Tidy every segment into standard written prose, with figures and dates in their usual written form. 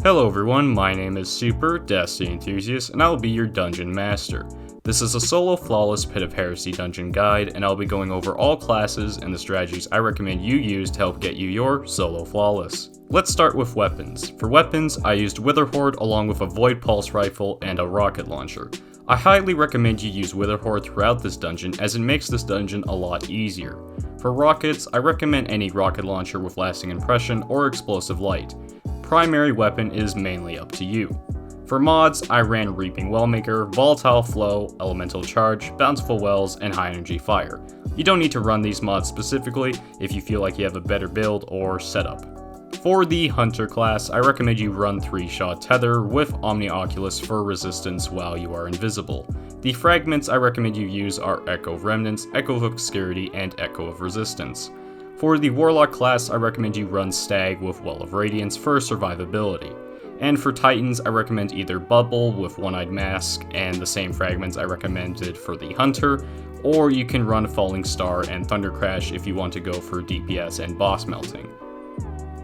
Hello everyone, my name is Super Destiny Enthusiast, and I'll be your Dungeon Master. This is a solo flawless Pit of Heresy dungeon guide, and I'll be going over all classes and the strategies I recommend you use to help get you your solo flawless. Let's start with weapons. For weapons, I used Witherhoard along with a Void Pulse Rifle and a rocket launcher. I highly recommend you use Witherhoard throughout this dungeon as it makes this dungeon a lot easier. For rockets, I recommend any rocket launcher with lasting impression or explosive light. Primary weapon is mainly up to you. For mods, I ran Reaping Wellmaker, Volatile Flow, Elemental Charge, Bountiful Wells, and High Energy Fire. You don't need to run these mods specifically if you feel like you have a better build or setup. For the Hunter class, I recommend you run 3-shot Tether with Omnioculus for resistance while you are invisible. The fragments I recommend you use are Echo of Remnants, Echo of Obscurity, and Echo of Resistance. For the Warlock class, I recommend you run Stag with Well of Radiance for survivability. And for Titans, I recommend either Bubble with One-Eyed Mask and the same fragments I recommended for the Hunter, or you can run Falling Star and Thunder Crash if you want to go for DPS and boss melting.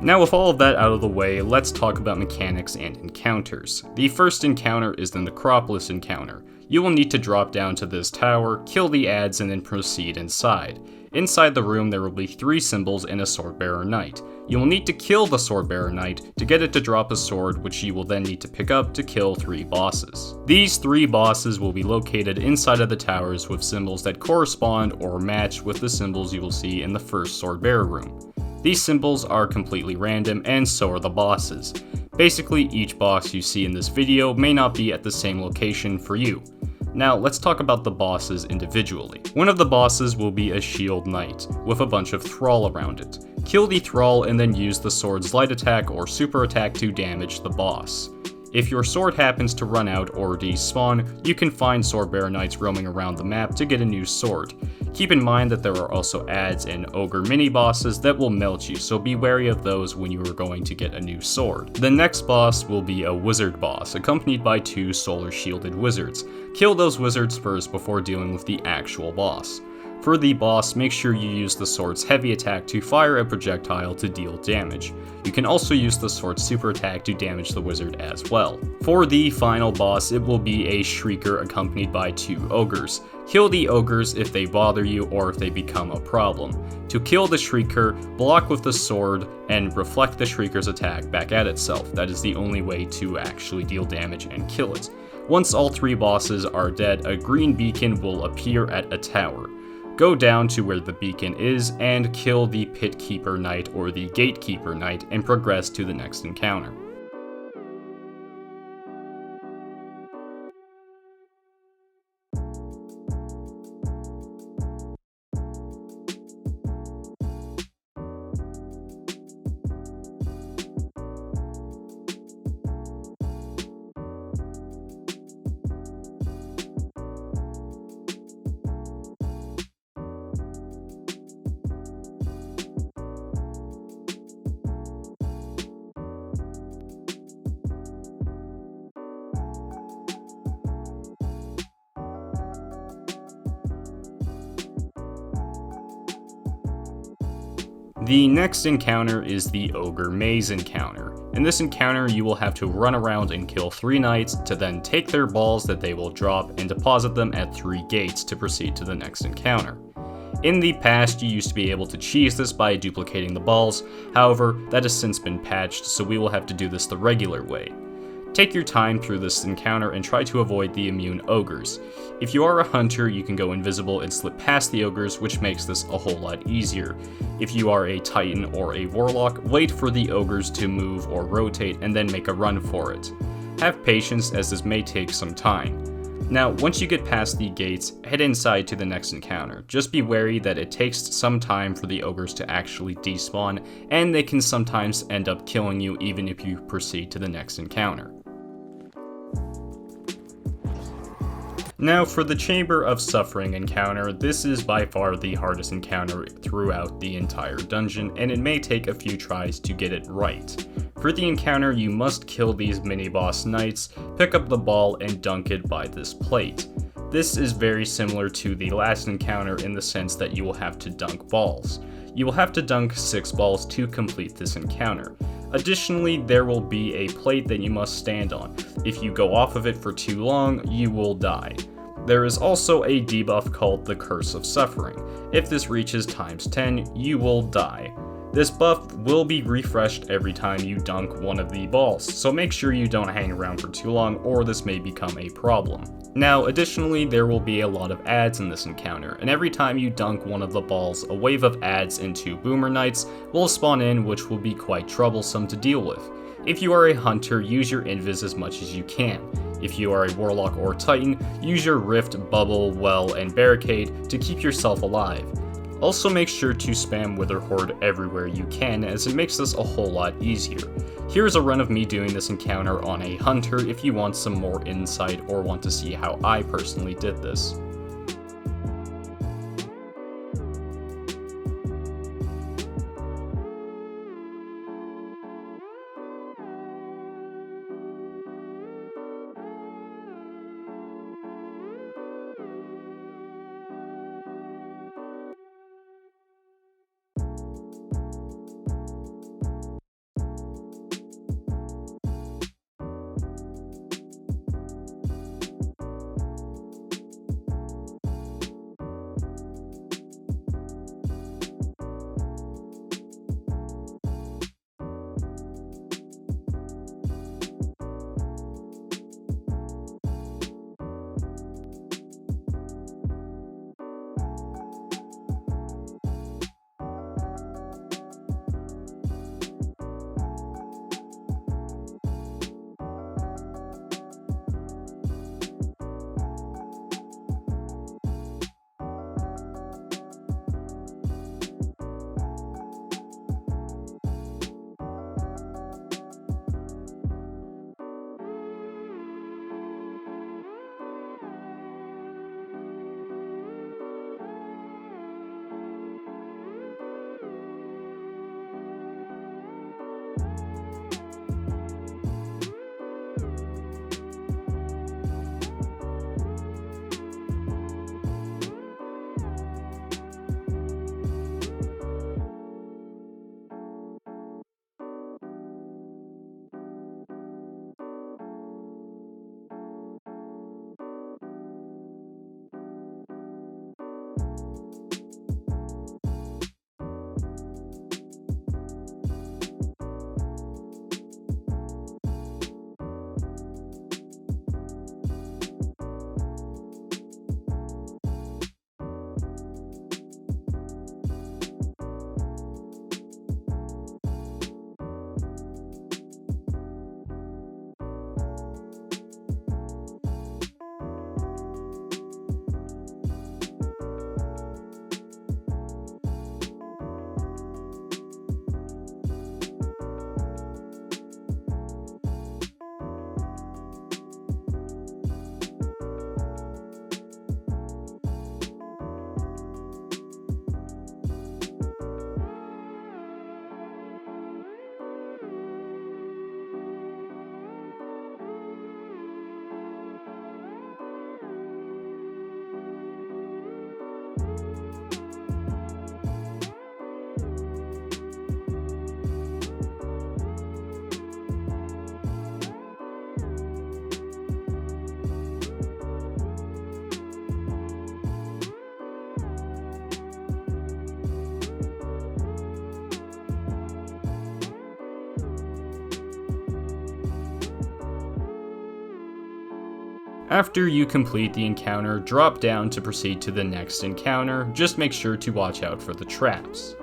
Now with all of that out of the way, let's talk about mechanics and encounters. The first encounter is the Necropolis Encounter. You will need to drop down to this tower, kill the adds, and then proceed inside. Inside the room there will be 3 symbols and a Swordbearer Knight. You will need to kill the Swordbearer Knight to get it to drop a sword, which you will then need to pick up to kill 3 bosses. These 3 bosses will be located inside of the towers with symbols that correspond or match with the symbols you will see in the first Swordbearer room. These symbols are completely random, and so are the bosses. Basically, each boss you see in this video may not be at the same location for you. Now, let's talk about the bosses individually. One of the bosses will be a Shield Knight, with a bunch of Thrall around it. Kill the Thrall and then use the sword's light attack or super attack to damage the boss. If your sword happens to run out or despawn, you can find Swordbearer Knights roaming around the map to get a new sword. Keep in mind that there are also adds and Ogre mini-bosses that will melt you, so be wary of those when you are going to get a new sword. The next boss will be a Wizard boss, accompanied by 2 solar shielded wizards. Kill those wizards first before dealing with the actual boss. For the boss, make sure you use the sword's heavy attack to fire a projectile to deal damage. You can also use the sword's super attack to damage the wizard as well. For the final boss, it will be a Shrieker accompanied by 2 ogres. Kill the ogres if they bother you or if they become a problem. To kill the Shrieker, block with the sword and reflect the Shrieker's attack back at itself. That is the only way to actually deal damage and kill it. Once all 3 bosses are dead, a green beacon will appear at a tower. Go down to where the beacon is and kill the Pit Keeper Knight or the Gatekeeper Knight and progress to the next encounter. The next encounter is the Ogre Maze Encounter. In this encounter, you will have to run around and kill 3 knights to then take their balls that they will drop and deposit them at 3 gates to proceed to the next encounter. In the past, you used to be able to cheese this by duplicating the balls, however, that has since been patched, so we will have to do this the regular way. Take your time through this encounter and try to avoid the immune ogres. If you are a hunter, you can go invisible and slip past the ogres, which makes this a whole lot easier. If you are a titan or a warlock, wait for the ogres to move or rotate and then make a run for it. Have patience as this may take some time. Now, once you get past the gates, head inside to the next encounter. Just be wary that it takes some time for the ogres to actually despawn, and they can sometimes end up killing you even if you proceed to the next encounter. Now for the Chamber of Suffering encounter, this is by far the hardest encounter throughout the entire dungeon, and it may take a few tries to get it right. For the encounter, you must kill these mini-boss knights, pick up the ball, and dunk it by this plate. This is very similar to the last encounter in the sense that you will have to dunk balls. You will have to dunk 6 balls to complete this encounter. Additionally, there will be a plate that you must stand on. If you go off of it for too long, you will die. There is also a debuff called the Curse of Suffering. If this reaches times 10, you will die. This buff will be refreshed every time you dunk one of the balls, so make sure you don't hang around for too long or this may become a problem. Now, additionally, there will be a lot of ads in this encounter, and every time you dunk one of the balls, a wave of ads into Boomer Knights will spawn in, which will be quite troublesome to deal with. If you are a hunter, use your invis as much as you can. If you are a warlock or titan, use your rift, bubble, well, and barricade to keep yourself alive. Also make sure to spam Wither Horde everywhere you can, as it makes this a whole lot easier. Here's a run of me doing this encounter on a hunter if you want some more insight or want to see how I personally did this. After you complete the encounter, drop down to proceed to the next encounter. Just make sure to watch out for the traps.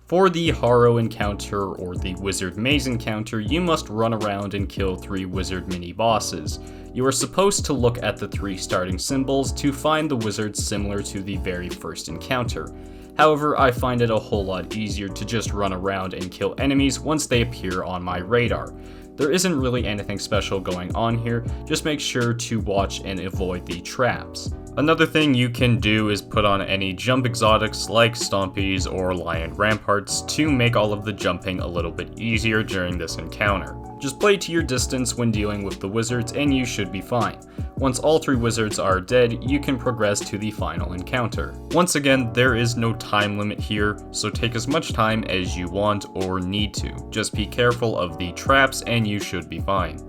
For the Harrow encounter, or the Wizard Maze encounter, you must run around and kill 3 wizard mini-bosses. You are supposed to look at the 3 starting symbols to find the wizards similar to the very first encounter. However, I find it a whole lot easier to just run around and kill enemies once they appear on my radar. There isn't really anything special going on here, just make sure to watch and avoid the traps. Another thing you can do is put on any jump exotics like Stompies or Lion Ramparts to make all of the jumping a little bit easier during this encounter. Just play to your distance when dealing with the wizards and you should be fine. Once all 3 wizards are dead, you can progress to the final encounter. Once again, there is no time limit here, so take as much time as you want or need to. Just be careful of the traps and you should be fine.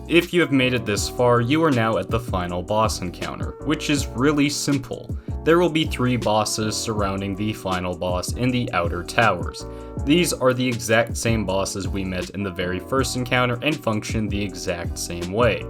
If you have made it this far, you are now at the final boss encounter, which is really simple. There will be 3 bosses surrounding the final boss in the outer towers. These are the exact same bosses we met in the very first encounter and function the exact same way.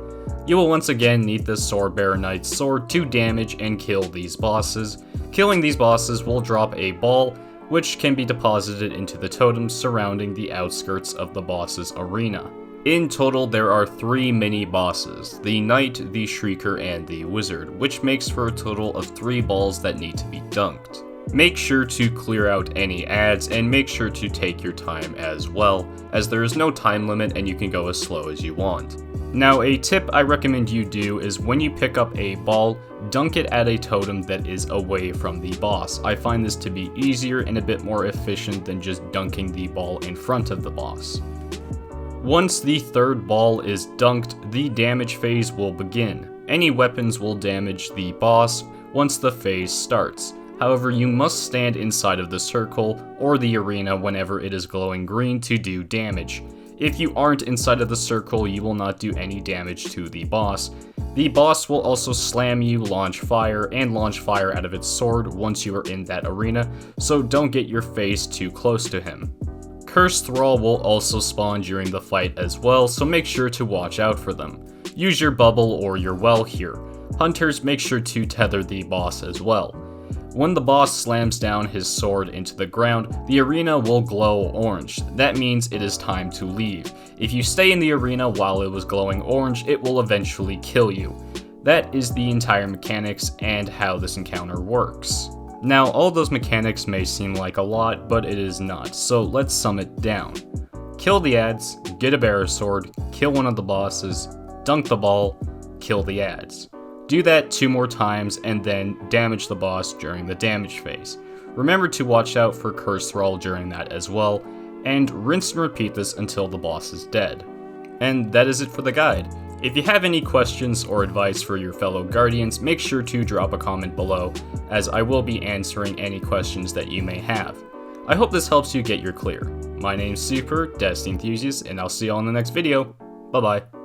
You will once again need the Swordbearer Knight's sword to damage and kill these bosses. Killing these bosses will drop a ball, which can be deposited into the totems surrounding the outskirts of the boss's arena. In total, there are 3 mini-bosses, the Knight, the Shrieker, and the Wizard, which makes for a total of 3 balls that need to be dunked. Make sure to clear out any ads, and make sure to take your time as well, as there is no time limit and you can go as slow as you want. Now, a tip I recommend you do is when you pick up a ball, dunk it at a totem that is away from the boss. I find this to be easier and a bit more efficient than just dunking the ball in front of the boss. Once the 3rd ball is dunked, the damage phase will begin. Any weapons will damage the boss once the phase starts. However, you must stand inside of the circle or the arena whenever it is glowing green to do damage. If you aren't inside of the circle, you will not do any damage to the boss. The boss will also slam you, launch fire out of its sword once you are in that arena, so don't get your face too close to him. Cursed Thrall will also spawn during the fight as well, so make sure to watch out for them. Use your bubble or your well here. Hunters, make sure to tether the boss as well. When the boss slams down his sword into the ground, the arena will glow orange. That means it is time to leave. If you stay in the arena while it was glowing orange, it will eventually kill you. That is the entire mechanics and how this encounter works. Now, all those mechanics may seem like a lot, but it is not, so let's sum it down. Kill the ads, get a bearer sword, kill one of the bosses, dunk the ball, kill the ads. Do that 2 more times and then damage the boss during the damage phase. Remember to watch out for Cursed Thrall during that as well, and rinse and repeat this until the boss is dead. And that is it for the guide. If you have any questions or advice for your fellow Guardians, make sure to drop a comment below, as I will be answering any questions that you may have. I hope this helps you get your clear. My name's Super Destiny Enthusiast, and I'll see you all in the next video. Bye bye.